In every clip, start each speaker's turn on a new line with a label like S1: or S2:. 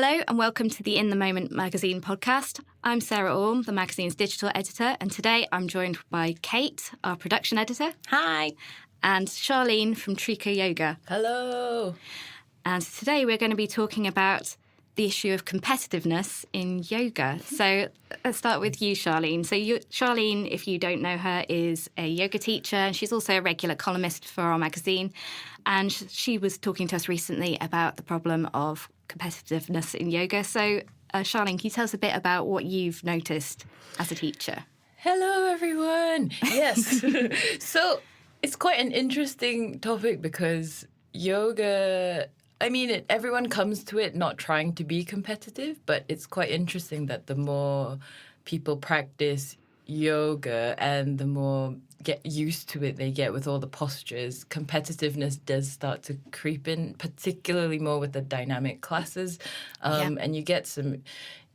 S1: Hello and welcome to the In the Moment magazine podcast. I'm Sarah Orme, the magazine's digital editor, and today I'm joined by Kate, our production editor.
S2: Hi.
S1: And Charlene from Trika Yoga.
S2: Hello.
S1: And today we're going to be talking about the issue of competitiveness in yoga. So let's start with you, Charlene. So Charlene, if you don't know her, is a yoga teacher, and she's also a regular columnist for our magazine. And she was talking to us recently about the problem of competitiveness in yoga. So, Charlene, can you tell us a bit about what you've noticed as a teacher?
S2: Hello, everyone. Yes. So it's quite an interesting topic because yoga, everyone comes to it not trying to be competitive, but it's quite interesting that the more people practice yoga and the more get used to it they get with all the postures, competitiveness does start to creep in, particularly more with the dynamic classes. And you get some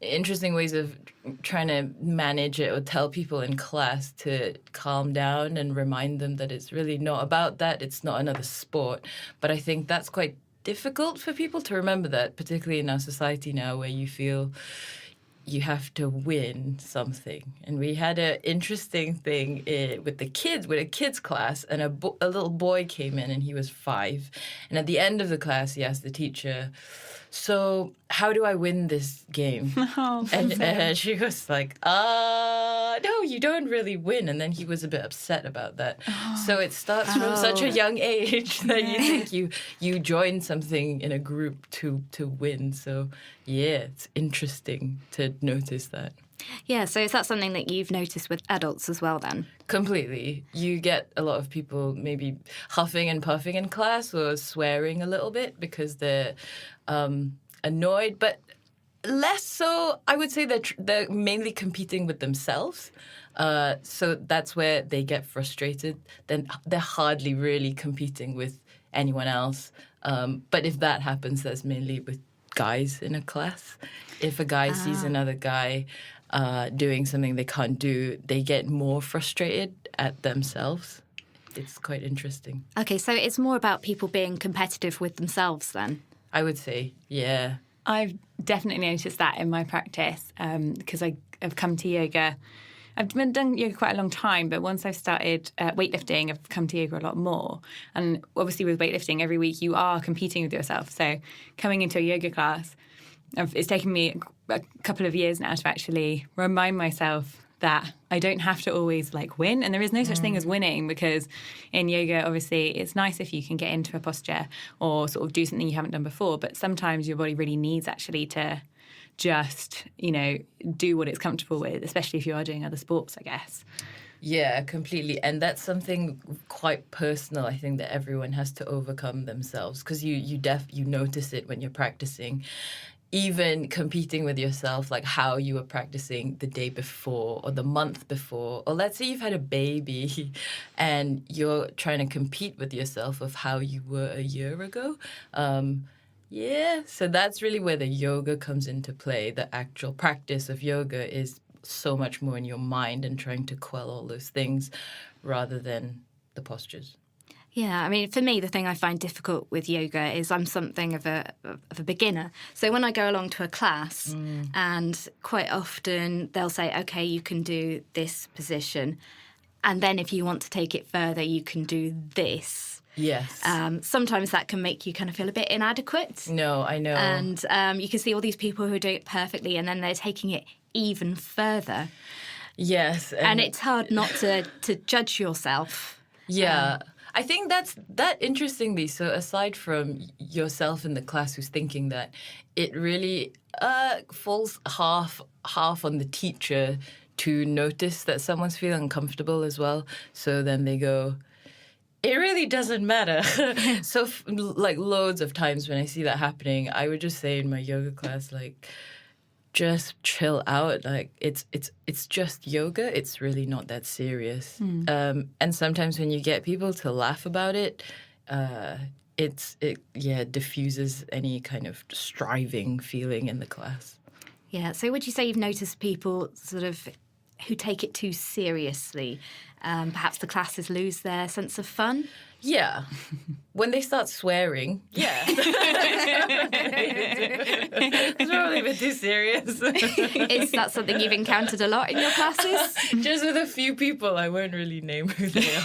S2: interesting ways of trying to manage it or tell people in class to calm down and remind them that it's really not about that. It's not another sport. But I think that's quite difficult for people to remember that, particularly in our society now where you feel you have to win something. And we had an interesting thing with a kids class, and a little boy came in and he was 5. And at the end of the class, he asked the teacher, "So how do I win this game?" And she was like, no, you don't really win. And then he was a bit upset about that. So it starts from such a young age that you think you join something in a group to win. So yeah, it's interesting to notice that.
S1: Yeah, so is that something that you've noticed with adults as well then?
S2: Completely. You get a lot of people maybe huffing and puffing in class or swearing a little bit because they're annoyed, but less so, I would say they're mainly competing with themselves. So that's where they get frustrated. Then they're hardly really competing with anyone else. But if that happens, that's mainly with guys in a class. If a guy sees another guy doing something they can't do, they get more frustrated at themselves. It's quite interesting.
S1: Okay, so it's more about people being competitive with themselves then?
S2: I would say, yeah.
S3: I've definitely noticed that in my practice because I've come to yoga. I've been done yoga quite a long time, but once I've started weightlifting, I've come to yoga a lot more. And obviously with weightlifting, every week you are competing with yourself. So coming into a yoga class, it's taken me a couple of years now to actually remind myself that I don't have to always win, and there is no such thing as winning, because in yoga obviously it's nice if you can get into a posture or sort of do something you haven't done before, but sometimes your body really needs actually to just do what it's comfortable with, especially if you are doing other sports, I guess.
S2: Yeah, completely. And that's something quite personal, I think, that everyone has to overcome themselves, because you notice it when you're practicing. Even competing with yourself, like how you were practicing the day before or the month before, or let's say you've had a baby and you're trying to compete with yourself of how you were a year ago. So that's really where the yoga comes into play. The actual practice of yoga is so much more in your mind and trying to quell all those things rather than the postures.
S1: Yeah, for me, the thing I find difficult with yoga is I'm something of a beginner. So when I go along to a class, and quite often they'll say, okay, you can do this position, and then if you want to take it further, you can do this.
S2: Yes.
S1: Sometimes that can make you kind of feel a bit inadequate.
S2: No, I know.
S1: And you can see all these people who are doing it perfectly, and then they're taking it even further.
S2: Yes.
S1: And it's hard not to judge yourself.
S2: Yeah. I think that's that interestingly. So aside from yourself in the class who's thinking that, it really falls half on the teacher to notice that someone's feeling uncomfortable as well. So then they go, it really doesn't matter. So loads of times when I see that happening, I would just say in my yoga class, just chill out. It's just yoga. It's really not that serious. And sometimes when you get people to laugh about it, it diffuses any kind of striving feeling in the class.
S1: Yeah. So would you say you've noticed people sort of who take it too seriously Perhaps the classes lose their sense of fun.
S2: Yeah. When they start swearing, yeah. It's probably a bit too serious.
S1: Is that something you've encountered a lot in your classes?
S2: Just with a few people, I won't really name who they are.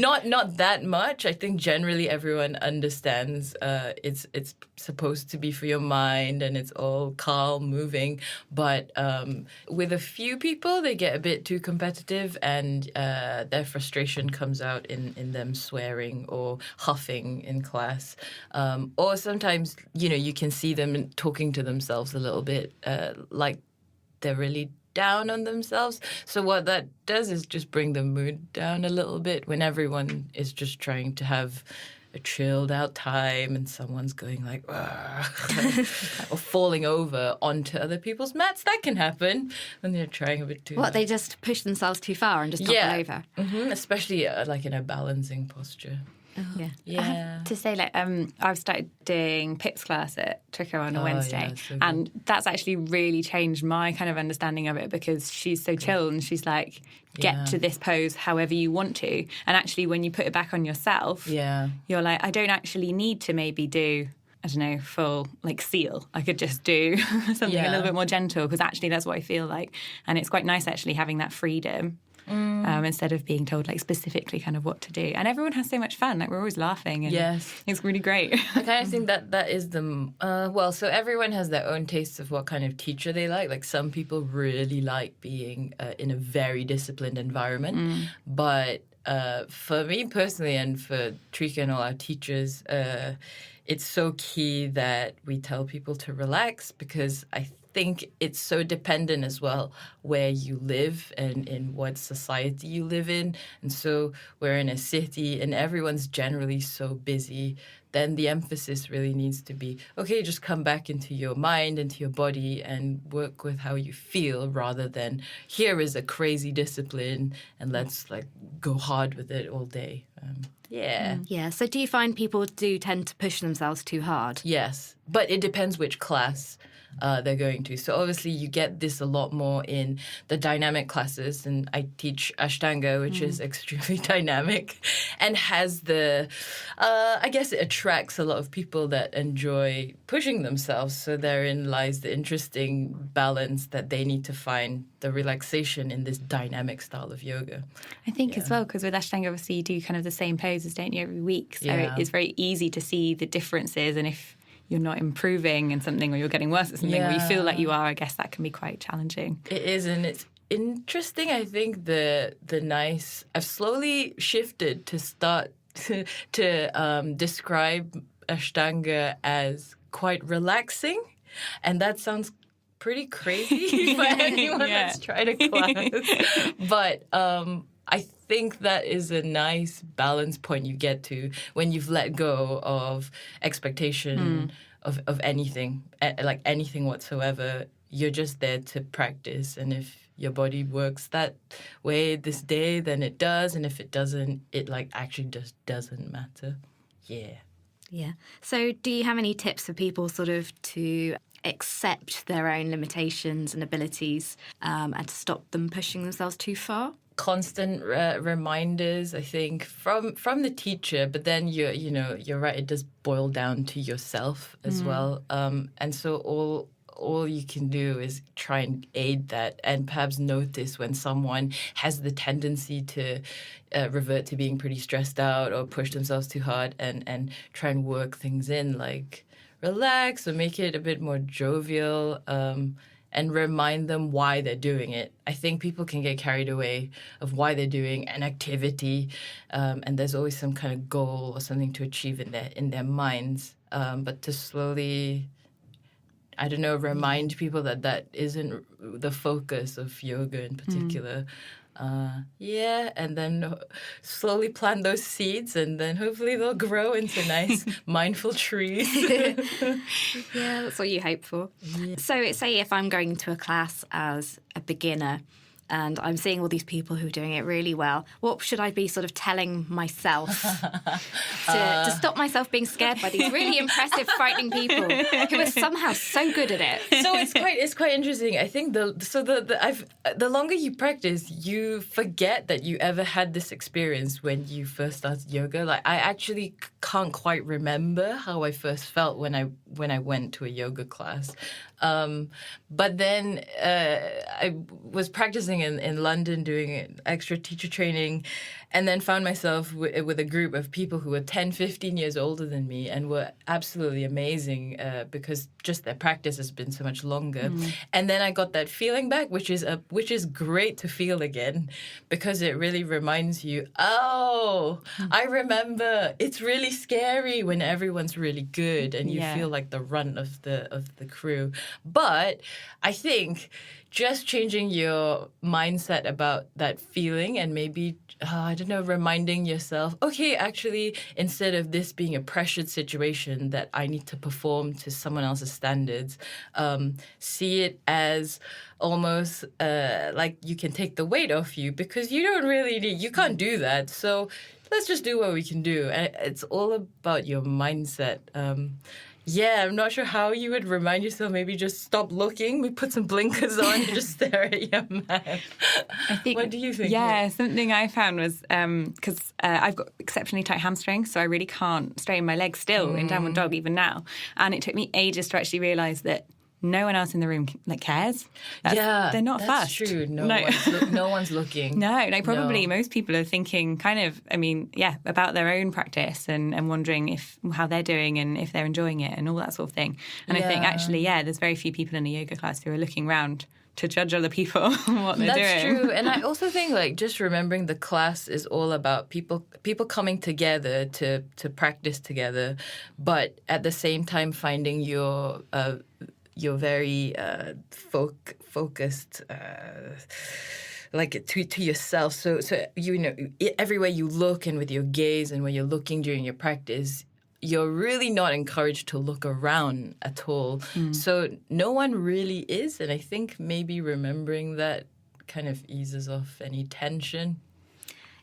S2: But not that much. I think generally everyone understands it's supposed to be for your mind and it's all calm, moving. But with a few people, they get a bit too competitive and their frustration comes out in them swearing or huffing in class. Or sometimes, you can see them talking to themselves a little bit like they're really down on themselves. So what that does is just bring the mood down a little bit when everyone is just trying to have a chilled out time and someone's going like or falling over onto other people's mats. That can happen when they're trying a bit too
S1: What, they just push themselves too far and just topple over?
S2: Mm-hmm. Especially like in a balancing posture.
S3: Yeah.
S2: Yeah.
S3: I have to say, I've started doing Pip's class at Trika on a Wednesday,
S2: yeah, so good.
S3: and that's actually really changed my kind of understanding of it because she's so chill and she's like, get to this pose however you want to. And actually, when you put it back on yourself, you're like, I don't actually need to maybe do, I don't know, full like seal. I could just do something a little bit more gentle because actually that's what I feel like. And it's quite nice actually having that freedom. Instead of being told like specifically kind of what to do. And everyone has so much fun. Like we're always laughing and it's really great.
S2: I kind of think that is the, so everyone has their own tastes of what kind of teacher they like. Like some people really like being in a very disciplined environment. But for me personally and for Trika and all our teachers, it's so key that we tell people to relax because I think it's so dependent as well where you live and in what society you live in. And so we're in a city and everyone's generally so busy. Then the emphasis really needs to be, okay, just come back into your mind, into your body and work with how you feel rather than here is a crazy discipline and let's like go hard with it all day.
S1: Yeah. So do you find people do tend to push themselves too hard?
S2: Yes, but it depends which class they're going to. So obviously you get this a lot more in the dynamic classes, and I teach Ashtanga, which is extremely dynamic and has I guess it attracts a lot of people that enjoy pushing themselves. So therein lies the interesting balance that they need to find the relaxation in this dynamic style of yoga.
S3: I think as well, because with Ashtanga, obviously you do kind of the same poses, don't you, every week. So it's very easy to see the differences, and if you're not improving in something or you're getting worse at something or you feel like you are, I guess that can be quite challenging.
S2: It is, and it's interesting. I think I've slowly shifted to start to describe Ashtanga as quite relaxing, and that sounds pretty crazy for anyone that's tried a class. But I think that is a nice balance point you get to when you've let go of expectation of anything, like anything whatsoever. You're just there to practice. And if your body works that way this day, then it does. And if it doesn't, it like actually just doesn't matter. Yeah.
S1: So do you have any tips for people sort of to accept their own limitations and abilities and to stop them pushing themselves too far?
S2: Constant reminders, I think, from the teacher, but then you're right, it does boil down to yourself as well. And so all you can do is try and aid that and perhaps notice when someone has the tendency to revert to being pretty stressed out or push themselves too hard and try and work things in, like relax or make it a bit more jovial. And remind them why they're doing it. I think people can get carried away of why they're doing an activity, and there's always some kind of goal or something to achieve in their minds. But to slowly, I don't know, remind people that isn't the focus of yoga in particular. And then slowly plant those seeds, and then hopefully they'll grow into nice, mindful trees.
S1: Yeah, that's what you hope for. Yeah. So say if I'm going to a class as a beginner, and I'm seeing all these people who are doing it really well. What should I be sort of telling myself to stop myself being scared by these really impressive, frightening people who are somehow so good at it?
S2: So it's quite interesting. I think the longer you practice, you forget that you ever had this experience when you first started yoga. Like, I actually can't quite remember how I first felt when I went to a yoga class. But then I was practicing in London doing extra teacher training, and then found myself with a group of people who were 10, 15 years older than me and were absolutely amazing because just their practice has been so much longer. And then I got that feeling back, which is great to feel again, because it really reminds you, I remember it's really scary when everyone's really good and you feel like the runt of the crew. But I think just changing your mindset about that feeling and maybe, reminding yourself, okay, actually, instead of this being a pressured situation that I need to perform to someone else's standards, see it as almost like you can take the weight off you, because you can't do that. So let's just do what we can do. And it's all about your mindset. I'm not sure how you would remind yourself. Maybe just stop looking. We put some blinkers on and just stare at your mat. What do you think?
S3: Yeah, something I found was because I've got exceptionally tight hamstrings, so I really can't straighten my legs still in downward dog even now. And it took me ages to actually realise that no one else in the room cares. They're not
S2: that's
S3: fussed.
S2: True. No one's looking.
S3: No, probably most people are thinking about their own practice and wondering how they're doing and if they're enjoying it and all that sort of thing. And I think actually, there's very few people in a yoga class who are looking around to judge other people on what they're doing.
S2: That's true. And I also think just remembering the class is all about people coming together to practice together, but at the same time finding your very focused, to yourself. So everywhere you look and with your gaze and when you're looking during your practice, you're really not encouraged to look around at all. So no one really is, and I think maybe remembering that kind of eases off any tension.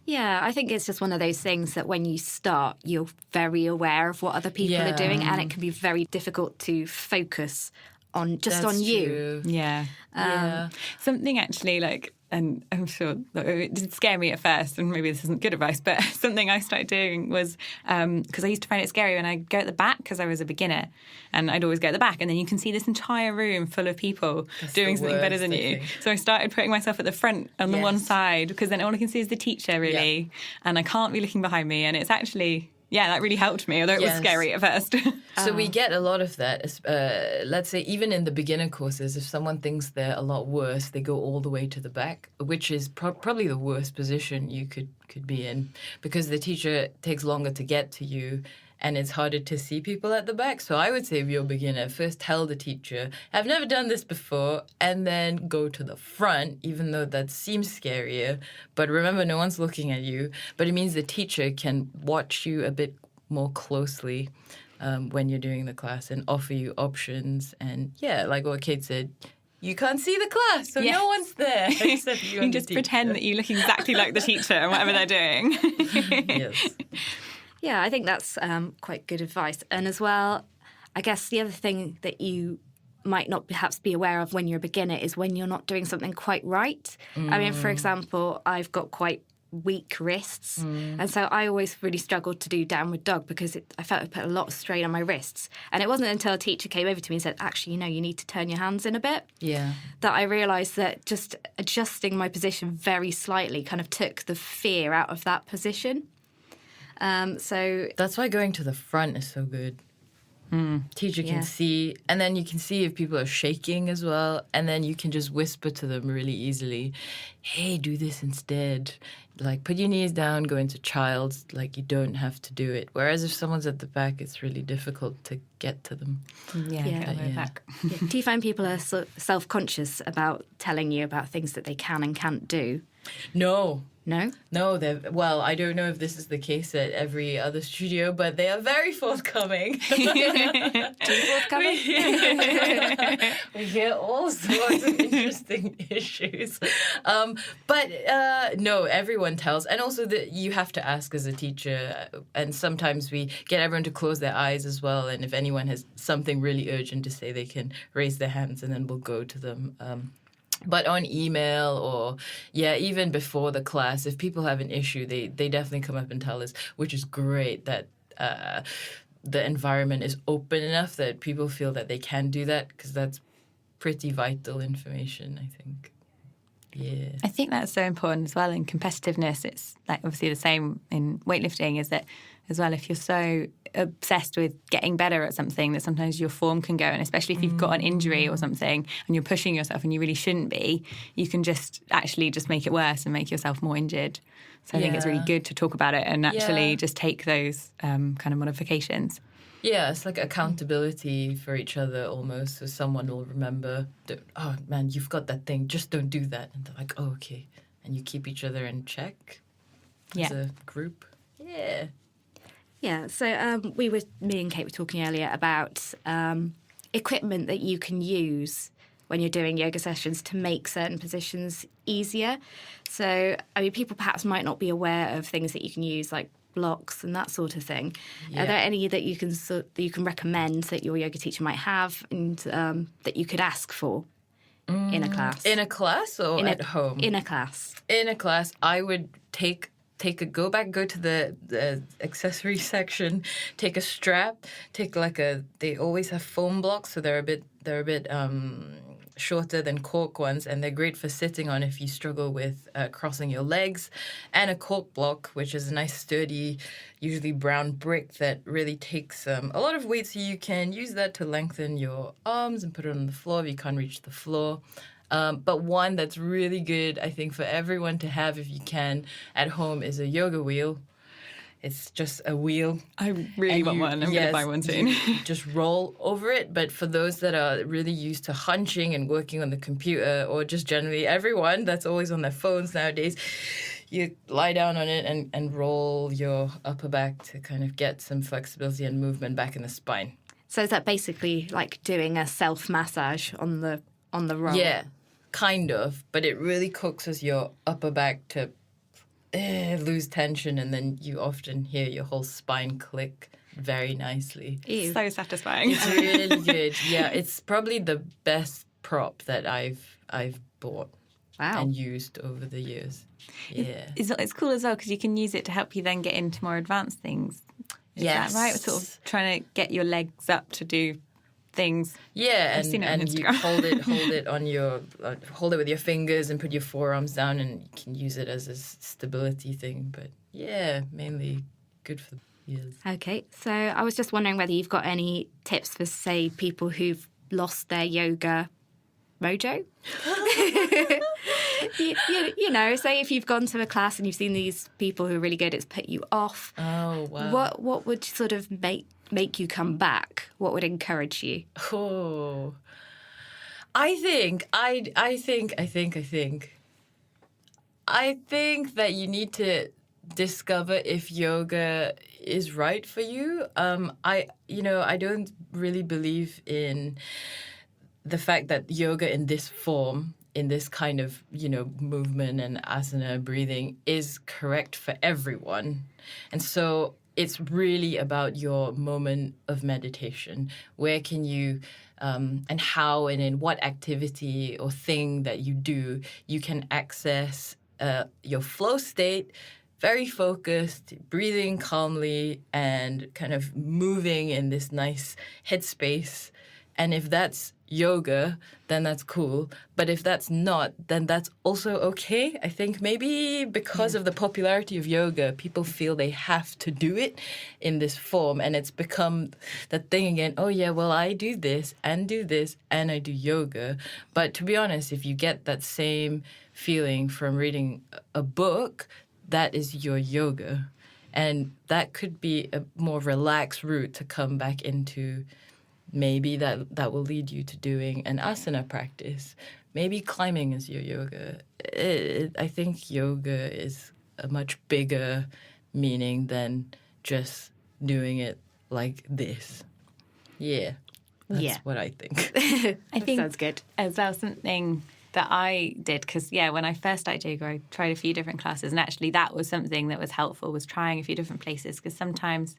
S1: Yeah, I think it's just one of those things that when you start, you're very aware of what other people are doing, and it can be very difficult to focus on you.
S2: True.
S3: Yeah. Something actually and I'm sure it did scare me at first, and maybe this isn't good advice, but something I started doing was, because I used to find it scary when I'd go at the back because I was a beginner, and I'd always go at the back, and then you can see this entire room full of people doing something better than you. So I started putting myself at the front on the one side, because then all I can see is the teacher, really, and I can't be looking behind me, and it's actually... that really helped me, although it was scary at first.
S2: So we get a lot of that. Let's say even in the beginner courses, if someone thinks they're a lot worse, they go all the way to the back, which is probably the worst position you could be in, because the teacher takes longer to get to you and it's harder to see people at the back. So I would say if you're a beginner, first tell the teacher, I've never done this before, and then go to the front, even though that seems scarier. But remember, no one's looking at you. But it means the teacher can watch you a bit more closely when you're doing the class and offer you options. And like what Kate said, you can't see the class, so no one's there except you.
S3: You just pretend that you look exactly like the teacher and whatever they're doing.
S2: Yes.
S1: Yeah, I think that's quite good advice. And as well, I guess the other thing that you might not perhaps be aware of when you're a beginner is when you're not doing something quite right. I mean, for example, I've got quite weak wrists, and so I always really struggled to do downward dog because I felt it put a lot of strain on my wrists. And it wasn't until a teacher came over to me and said, actually, you need to turn your hands in a bit, that I realised that just adjusting my position very slightly kind of took the fear out of that position. So
S2: that's why going to the front is so good. Teacher can see, and then you can see if people are shaking as well, and then you can just whisper to them really easily, hey, do this instead. Put your knees down, go into child's, you don't have to do it. Whereas if someone's at the back, it's really difficult to get to them.
S3: Back.
S1: Do you find people are self-conscious about telling you about things that they can and can't do?
S2: No.
S1: No?
S2: No, well, I don't know if this is the case at every other studio, but they are very forthcoming.
S1: Forthcoming?
S2: We hear all sorts of interesting issues. But no, everyone tells. And also that you have to ask as a teacher. And sometimes we get everyone to close their eyes as well. And if anyone has something really urgent to say, they can raise their hands and then we'll go to them. But on email or, even before the class, if people have an issue, they definitely come up and tell us, which is great that the environment is open enough that people feel that they can do that, because that's pretty vital information, I think. Yeah.
S3: I think that's so important as well in competitiveness. It's like obviously the same in weightlifting, is that as well, if you're so obsessed with getting better at something that sometimes your form can go, and especially if you've got an injury or something and you're pushing yourself and you really shouldn't be, you can just make it worse and make yourself more injured. So I think it's really good to talk about it and actually just take those kind of modifications.
S2: Yeah, it's like accountability for each other almost. So someone will remember, oh man, you've got that thing, just don't do that. And they're like, oh, okay. And you keep each other in check as a group. Yeah.
S1: Yeah, so me and Kate were talking earlier about equipment that you can use when you're doing yoga sessions to make certain positions easier. So, I mean, people perhaps might not be aware of things that you can use, like blocks and that sort of thing. Yeah. Are there any that you can recommend that your yoga teacher might have and that you could ask for in a class?
S2: In a class or at home? In
S1: a class.
S2: In a class, I would go to the accessory section, take a strap, they always have foam blocks, so they're a bit shorter than cork ones, and they're great for sitting on if you struggle with crossing your legs, and a cork block, which is a nice sturdy, usually brown brick that really takes a lot of weight, so you can use that to lengthen your arms and put it on the floor if you can't reach the floor. But one that's really good, I think, for everyone to have if you can at home is a yoga wheel. It's just a wheel.
S3: I really want one. I'm going to buy one soon.
S2: You just roll over it. But for those that are really used to hunching and working on the computer, or just generally everyone that's always on their phones nowadays, you lie down on it and roll your upper back to kind of get some flexibility and movement back in the spine.
S1: So is that basically like doing a self-massage on the roll?
S2: Yeah, kind of. But it really coaxes your upper back to lose tension, and then you often hear your whole spine click very nicely.
S1: Ew.
S3: So satisfying.
S2: It's really good. Yeah, it's probably the best prop that I've bought and used over the years. Yeah,
S3: it's cool as well because you can use it to help you then get into more advanced things. Is that right? Sort of trying to get your legs up to do things.
S2: Yeah, and you hold it on your hold it with your fingers and put your forearms down, and you can use it as a stability thing. But yeah, mainly good for the ears.
S1: Okay, so I was just wondering whether you've got any tips for, say, people who've lost their yoga mojo. you know, say if you've gone to a class and you've seen these people who are really good, it's put you off.
S2: Oh wow!
S1: What would sort of make you come back? What would encourage you?
S2: Oh, I think that you need to discover if yoga is right for you. I don't really believe in the fact that yoga in this form, in this kind of, movement and asana breathing is correct for everyone. And so it's really about your moment of meditation. Where can you, and how and in what activity or thing that you do, you can access your flow state, very focused, breathing calmly, and kind of moving in this nice headspace. And if that's yoga, then that's cool. But if that's not, then that's also okay. I think maybe because of the popularity of yoga, people feel they have to do it in this form. And it's become that thing again, oh yeah, well, I do this, and I do yoga. But to be honest, if you get that same feeling from reading a book, that is your yoga. And that could be a more relaxed route to come back into maybe that will lead you to doing an asana practice. Maybe climbing is your yoga. I think yoga is a much bigger meaning than just doing it like this. Yeah, that's what I think.
S3: I think
S1: sounds good.
S3: as well, something that I did, because, when I first started yoga, I tried a few different classes, and actually that was something that was helpful, was trying a few different places, because sometimes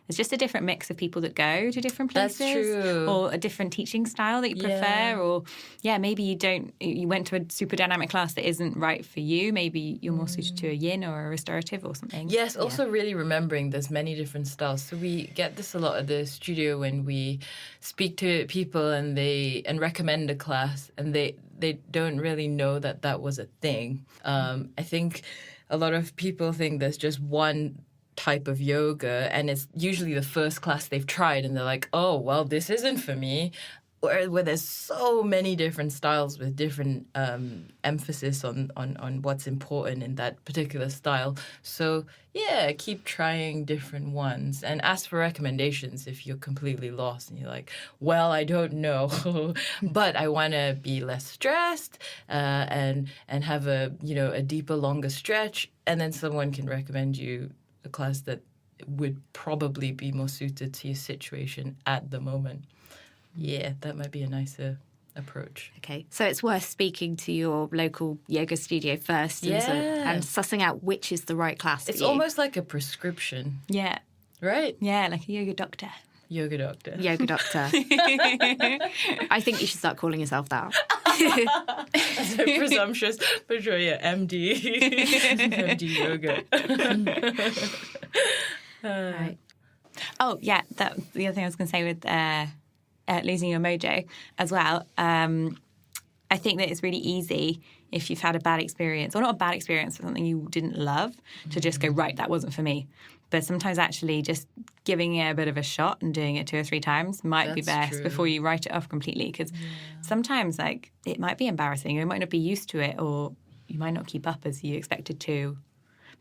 S3: there's just a different mix of people that go to different places.
S2: That's true.
S3: Or a different teaching style that you prefer, or, maybe you went to a super dynamic class that isn't right for you. Maybe you're more suited to a yin or a restorative or something.
S2: Yes, also really remembering there's many different styles. So we get this a lot at the studio when we speak to people and recommend a class, and they don't really know that was a thing. I think a lot of people think there's just one type of yoga, and it's usually the first class they've tried, and they're like, oh, well, this isn't for me. Where there's so many different styles with different emphasis on what's important in that particular style. So, keep trying different ones and ask for recommendations if you're completely lost and you're like, well, I don't know, but I want to be less stressed and have a deeper, longer stretch. And then someone can recommend you a class that would probably be more suited to your situation at the moment. Yeah, that might be a nicer approach.
S1: Okay, so it's worth speaking to your local yoga studio first and sussing out which is the right class for
S2: It's
S1: you.
S2: almost like a prescription.
S3: Yeah.
S2: Right?
S3: Yeah, like a yoga doctor.
S2: Yoga doctor.
S1: Yoga doctor. I think you should start calling yourself that.
S2: That's so presumptuous. But sure, MD. MD yoga.
S1: Right.
S3: Oh, yeah, that the other thing I was going to say with losing your mojo as well. I think that it's really easy if you've had a bad experience, or not a bad experience, but something you didn't love, to just go, right, that wasn't for me. But sometimes actually just giving it a bit of a shot and doing it 2 or 3 times might be best before you write it off completely. Because sometimes, it might be embarrassing, or you might not be used to it, or you might not keep up as you expected to.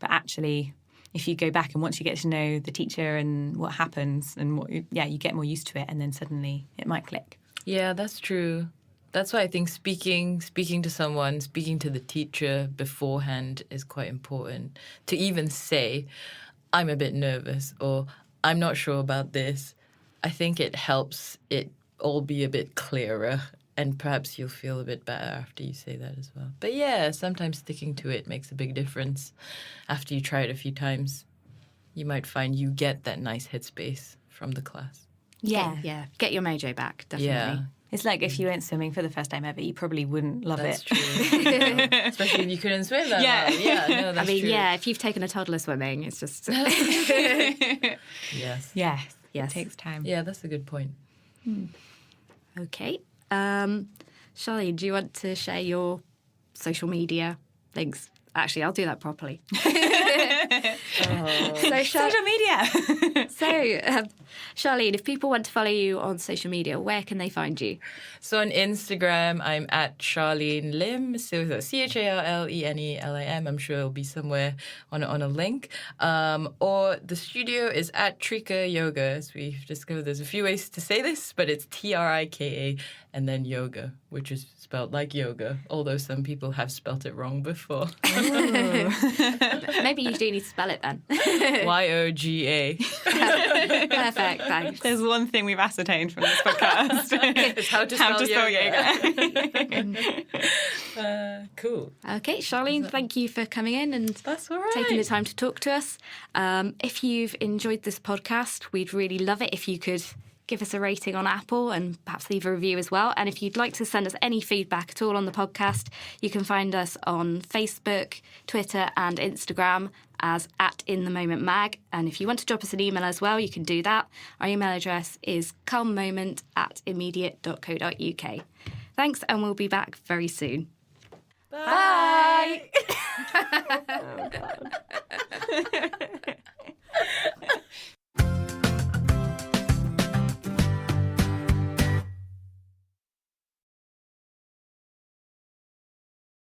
S3: But actually, if you go back and once you get to know the teacher and what happens, and you get more used to it, and then suddenly it might click.
S2: Yeah, that's true. That's why I think speaking to someone, speaking to the teacher beforehand is quite important. To even say, I'm a bit nervous, or I'm not sure about this. I think it helps it all be a bit clearer, and perhaps you'll feel a bit better after you say that as well. But sometimes sticking to it makes a big difference. After you try it a few times, you might find you get that nice headspace from the class.
S1: Yeah. Get your mojo back, definitely.
S2: Yeah.
S3: It's like if you went swimming for the first time ever, you probably wouldn't love
S2: That's
S3: it.
S2: true. Especially if you couldn't swim that well. Yeah, no, that's true.
S1: If you've taken a toddler swimming, it's just...
S2: Yes.
S3: Yes.
S1: Yes.
S3: It takes time.
S2: Yeah, that's a good point.
S1: Okay. Charlene, do you want to share your social media links? Actually, I'll do that properly.
S3: Social media.
S1: Charlene, if people want to follow you on social media, where can they find you?
S2: So on Instagram, I'm at Charlene Lim. So CharleneLim. I'm sure it'll be somewhere on a link. Or the studio is at Trika Yoga. As we've discovered, there's a few ways to say this, but it's Trika and then yoga, which is spelled like yoga, although some people have spelt it wrong before.
S1: Maybe you do need to spell it then.
S2: Yoga.
S1: Perfect, thanks.
S3: There's one thing we've ascertained from this podcast.
S2: It's how to spell yoga. Cool.
S1: Okay, Charlene, thank you for coming in and
S2: That's all right.
S1: taking the time to talk to us. If you've enjoyed this podcast, we'd really love it if you could give us a rating on Apple and perhaps leave a review as well. And if you'd like to send us any feedback at all on the podcast, you can find us on Facebook, Twitter and Instagram as @InTheMomentMag. And if you want to drop us an email as well, you can do that. Our email address is calmmoment@immediate.co.uk. Thanks, and we'll be back very soon.
S2: Bye.